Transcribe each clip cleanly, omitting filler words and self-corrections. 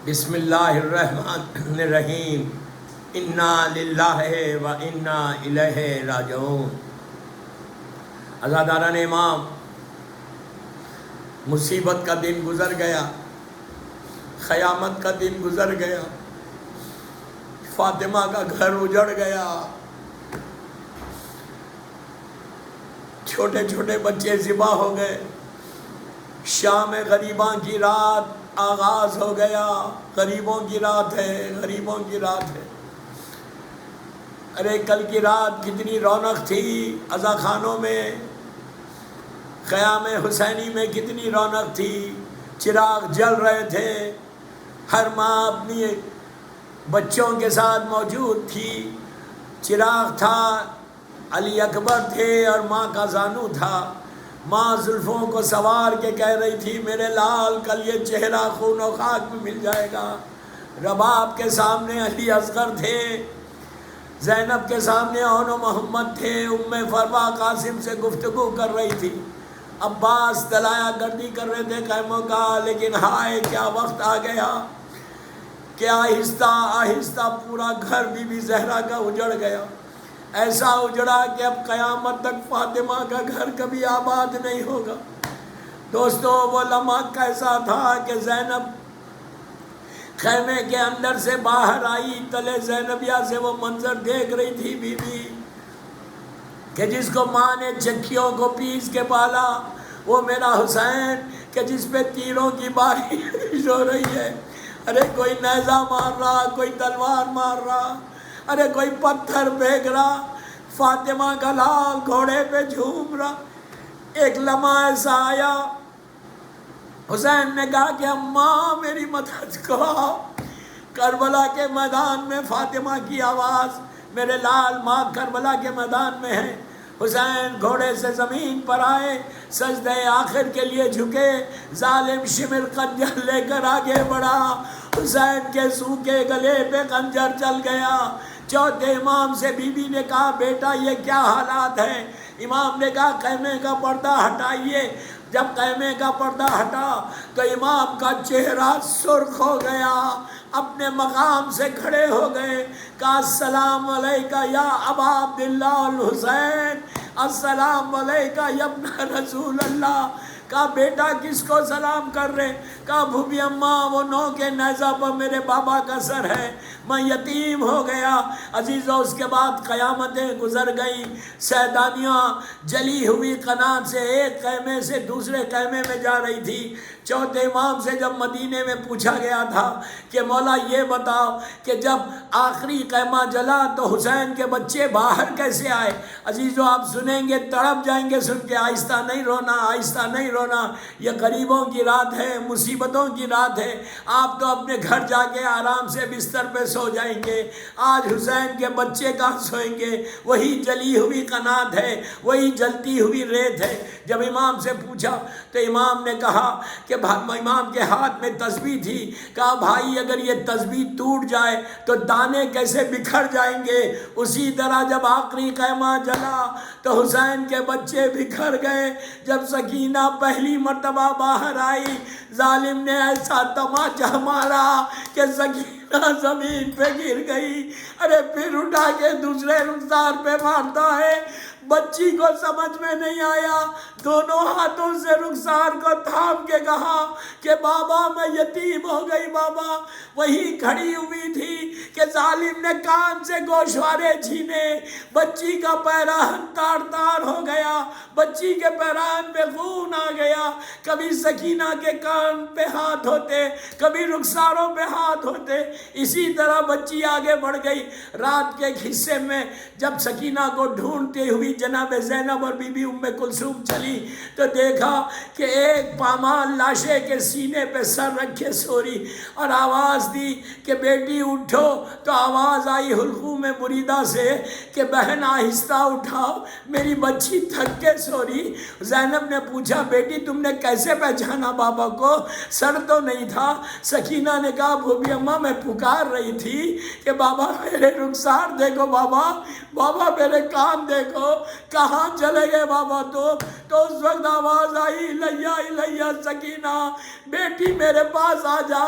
بسم اللہ الرحمن الرحیم انا للہ و انا الیہ راجعون۔ عزاداران امام، مصیبت کا دن گزر گیا، قیامت کا دن گزر گیا، فاطمہ کا گھر اجڑ گیا، چھوٹے چھوٹے بچے ذبح ہو گئے، شام غریباں کی رات آغاز ہو گیا۔ غریبوں کی رات ہے، غریبوں کی رات ہے۔ ارے کل کی رات کتنی رونق تھی عزا خانوں میں، قیام حسینی میں کتنی رونق تھی، چراغ جل رہے تھے، ہر ماں اپنی بچوں کے ساتھ موجود تھی، چراغ تھا، علی اکبر تھے اور ماں کا زانو تھا۔ ماں زلفوں کو سوار کے کہہ رہی تھی میرے لال کل یہ چہرہ خون و خاک میں مل جائے گا۔ رباب کے سامنے علی اصغر تھے، زینب کے سامنے اون و محمد تھے، ام فروا قاسم سے گفتگو کر رہی تھی، عباس دلایا گردی کر رہے تھے خیموں کا، لیکن ہائے کیا وقت آ گیا کہ آہستہ آہستہ پورا گھر بی بی زہرا کا اجڑ گیا، ایسا اجڑا کہ اب قیامت تک فاطمہ کا گھر کبھی آباد نہیں ہوگا۔ دوستو وہ لمحہ کیسا تھا کہ زینب خیمے کے اندر سے باہر آئی، تلے زینبیہ سے وہ منظر دیکھ رہی تھی بی بی کہ جس کو ماں نے چکیوں کو پیس کے پالا، وہ میرا حسین کہ جس پہ تیروں کی بارش ہو رہی ہے۔ ارے کوئی نیزہ مار رہا، کوئی تلوار مار رہا، ارے کوئی پتھر پھینک رہا، فاطمہ کا لال گھوڑے پہ جھوم رہا۔ ایک لمحہ ایسا آیا، حسین نے کہا کہ اماں میری مدد کرو۔ کربلا کے میدان میں فاطمہ کی آواز، میرے لال ماں کربلا کے میدان میں ہے۔ حسین گھوڑے سے زمین پر آئے، سجدہ آخر کے لیے جھکے، ظالم شمر خنجر لے کر آگے بڑھا، حسین کے سوکھے گلے پہ خنجر چل گیا۔ چوتھے امام سے بی بی نے کہا بیٹا یہ کیا حالات ہیں؟ امام نے کہا خیمے کا پردہ ہٹائیے۔ جب خیمے کا پردہ ہٹا تو امام کا چہرہ سرخ ہو گیا، اپنے مقام سے کھڑے ہو گئے، کہا السلام علیکہ یا ابا عبداللہ الحسین، السلام علیکہ یا ابن رسول اللہ۔ کہا بیٹا کس کو سلام کر رہے؟ کہا بھوبی اماں وہ نو کے نیزہ پر میرے بابا کا سر ہے، میں یتیم ہو گیا۔ عزیزو اس کے بعد قیامتیں گزر گئیں، سیدانیاں جلی ہوئی قنات سے ایک خیمے سے دوسرے خیمے میں جا رہی تھی۔ چوتھے امام سے جب مدینے میں پوچھا گیا تھا کہ مولا یہ بتاؤ کہ جب آخری خیمہ جلا تو حسین کے بچے باہر کیسے آئے؟ عزیزو آپ سنیں گے تڑپ جائیں گے سن کے، آہستہ نہیں رونا، آہستہ نہیں رونا، یہ غریبوں کی رات ہے، مصیبتوں کی رات ہے۔ آپ تو اپنے گھر جا کے آرام سے بستر پہ سو جائیں گے، آج حسین کے بچے کہاں سوئیں گے؟ وہی جلی ہوئی قنات ہے، وہی جلتی ہوئی ریت ہے۔ جب امام سے پوچھا تو امام نے کہا کہ امام کے ہاتھ میں تسبیح تھی، کہا بھائی اگر یہ تسبیح ٹوٹ جائے تو دانے کیسے بکھر جائیں گے؟ اسی طرح جب آخری خیمہ جلا تو حسین کے بچے بکھر گئے۔ جب سکینہ پہلی مرتبہ باہر آئی، ظالم نے ایسا تماچا مارا کہ سکینہ زمین پہ گر گئی۔ ارے پھر اٹھا کے دوسرے رخسار پہ مارتا ہے، بچی کو سمجھ میں نہیں آیا، دونوں ہاتھوں سے رخسار کو تھام کے کہا کہ بابا میں یتیم ہو گئی بابا۔ وہی کھڑی ہوئی تھی کہ ظالم نے کان سے گوشوارے چھینے، بچی کا پیرہن تار تار ہو گیا، بچی کے پیرہن پہ خون آ گیا۔ کبھی سکینہ کے کان پہ ہاتھ ہوتے، کبھی رخساروں پہ ہاتھ ہوتے، اسی طرح بچی آگے بڑھ گئی۔ رات کے حصے میں جب سکینہ کو ڈھونڈتے ہوئی جناب زینب اور بی بی ام کلثوم چلی تو دیکھا کہ ایک پامال لاشے کے سینے پہ سر رکھے سو رہی، اور آواز دی کہ بیٹی اٹھو، تو آواز آئی حلقوم مریدہ سے کہ بہن آہستہ اٹھاؤ، میری بچی تھک کے سو رہی۔ زینب نے پوچھا بیٹی تم نے کیسے پہچانا بابا کو؟ سر تو نہیں تھا۔ سکینہ نے کہا بھوبی اماں میں پکار رہی تھی کہ بابا میرے رخسار دیکھو، بابا بابا میرے کان دیکھو۔ کہاں چلے گئے بابا تو اس وقت آواز آئی الیہ الیہ سکینہ، بیٹی میرے پاس آ جا۔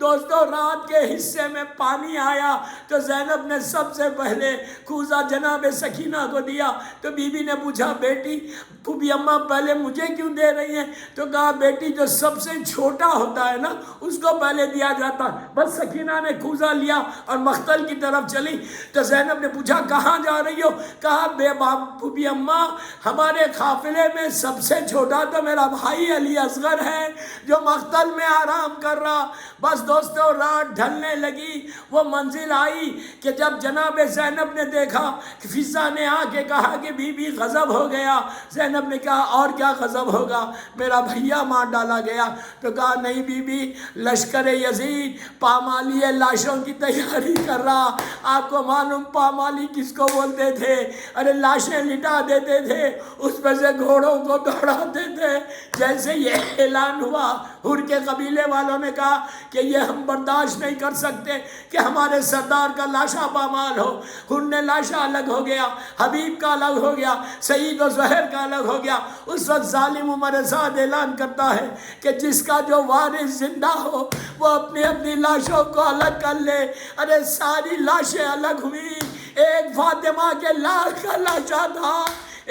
دوستو رات کے حصے میں پانی آیا تو زینب نے سب سے پہلے کوزہ جناب سکینہ کو دیا، تو بی بی نے پوچھا بیٹی پھوپھی اماں پہلے مجھے کیوں دے رہی ہیں؟ تو کہا بیٹی جو سب سے چھوٹا ہوتا ہے نا اس کو پہلے دیا جاتا۔ بس سکینہ نے کوزہ لیا اور مختل کی طرف چلی تو زینب نے پوچھا کہاں جا رہی ہو؟ کہا بے باپ پھوپھی اماں ہمارے قافلے میں سب سے چھوٹا تو میرا بھائی علی اصغر ہے جو مختل میں آرام کر رہا۔ بس دوستو رات ڈھلنے لگی، وہ منزل آئی کہ جب جناب زینب نے دیکھا کہ فضہ نے آ کے کہا کہ بی بی غضب ہو گیا۔ زینب نے کہا اور کیا غضب ہوگا، میرا بھیا مار ڈالا گیا۔ تو کہا نہیں بی بی، لشکر یزید پامالی لاشوں کی تیاری کر رہا۔ آپ کو معلوم پامالی کس کو بولتے تھے؟ ارے لاشیں لٹا دیتے تھے، اس پہ سے گھوڑوں کو دوڑاتے تھے۔ جیسے یہ اعلان ہوا حر کے قبیلے والوں نے کہا کہ یہ ہم برداشت نہیں کر سکتے کہ ہمارے سردار کا لاشا پامال ہو۔ حر نے لاشا الگ ہو گیا، حبیب کا الگ ہو گیا، سعید و زہر کا الگ ہو گیا۔ اس وقت ظالم عمر سعد اعلان کرتا ہے کہ جس کا جو وارث زندہ ہو وہ اپنی اپنی لاشوں کو الگ کر لے۔ ارے ساری لاشیں الگ ہوئی، ایک فاطمہ کے لال کا لاشا تھا،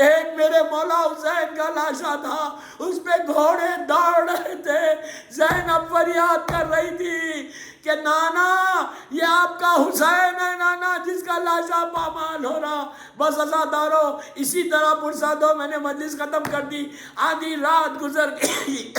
ایک میرے مولا حسین کا لاشا تھا، اس پہ گھوڑے دوڑ رہے تھے۔ زینب فریاد کر رہی تھی کہ نانا یہ آپ کا حسین ہے نانا جس کا لاشا پامال ہو رہا۔ بس عزادارو اسی طرح پرسادو میں نے مجلس ختم کر دی۔ آدھی رات گزر گئی،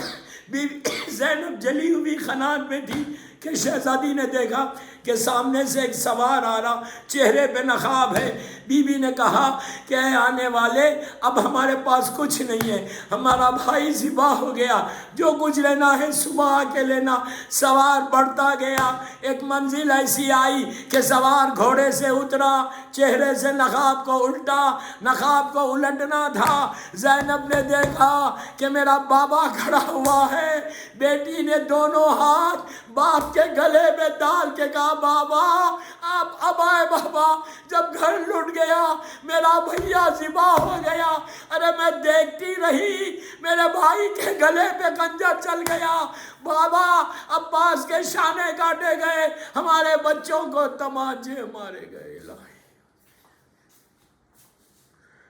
بی زینب جلی ہوئی خنات میں تھی کہ شہزادی نے دیکھا کہ سامنے سے ایک سوار آ رہا، چہرے پہ نقاب ہے۔ بی بی نے کہا کہ اے آنے والے اب ہمارے پاس کچھ نہیں ہے، ہمارا بھائی ذبح ہو گیا، جو کچھ لینا ہے صبح آ کے لینا۔ سوار بڑھتا گیا، ایک منزل ایسی آئی کہ سوار گھوڑے سے اترا، چہرے سے نقاب کو الٹا، نقاب کو الٹنا تھا۔ زینب نے دیکھا کہ میرا بابا کھڑا ہوا ہے، بیٹی نے دونوں ہاتھ باپ کے گلے میں ڈال کے کہا بابا آپ اب آئے بابا، جب گھر لٹ گیا میرا بھیا ذبح ہو گیا۔ ارے میں دیکھتی رہی میرے بھائی کے گلے پہ خنجر چل گیا، بابا عباس کے شانے کاٹے گئے، ہمارے بچوں کو تماچے مارے گئے۔